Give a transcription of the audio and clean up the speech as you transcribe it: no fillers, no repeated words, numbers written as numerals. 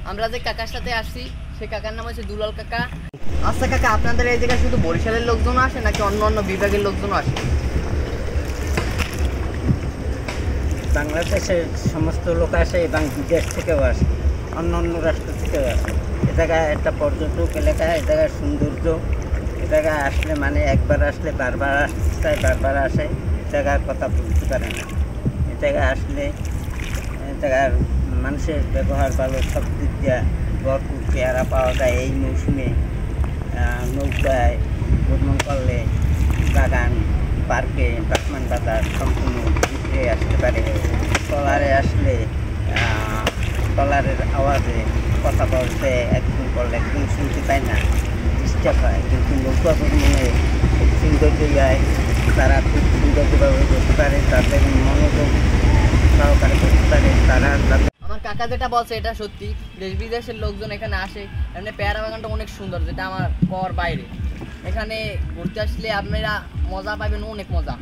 আমরা যে কাকার সাথে আসছি সেই কাকার নাম হচ্ছে দুলাল কাকা। আচ্ছা কাকা, আপনাদের এই জায়গায় শুধু বরিশালের লোকজন আসে নাকি অন্য অন্য বিভাগের লোকজন আসে? বাংলাদেশের সমস্ত লোক আসে এবং বিদেশ থেকেও আসে, অন্য অন্য রাষ্ট্র থেকেও আসে। এ জায়গায় একটা পর্যটক এলাকা, এ জায়গার সৌন্দর্য, এ জায়গায় আসলে মানে একবার আসলে বারবার আসতে বারবার আসে, এ জায়গার কথা বলতে পারে না। এ জায়গায় আসলে এ জায়গার মানুষের ব্যবহার ভালো, সব দিক দিয়ে ভরপুর পেয়ারা পাওয়া যায়। এই মৌসুমে নৌকায় ভ্রমণ করলে বাগান, পার্কে, বাসমান বাজার সম্পূর্ণ ঘুরে আসতে পারে। ট্রলারে আসলে ট্রলারের আওয়াজে কথা বলতে একদিন করলে একদিন শুনতে পায় না, ডিস্টার্ব হয়। কিন্তু নৌকা ভ্রমণে খুব সৌন্দর্য যায়, তারা খুব সৌন্দর্যভাবে করতে পারে, তাদের মনোযোগ সহকারে করতে পারে। তারা আমার কাকা যেটা বলছে এটা সত্যি, দেশ বিদেশের লোকজন এখানে আসে। এমনি পেয়ারা বাগানটা অনেক সুন্দর, যেটা আমার কর বাইরে। এখানে ঘুরতে আসলে আপনারা মজা পাবেন, অনেক মজা।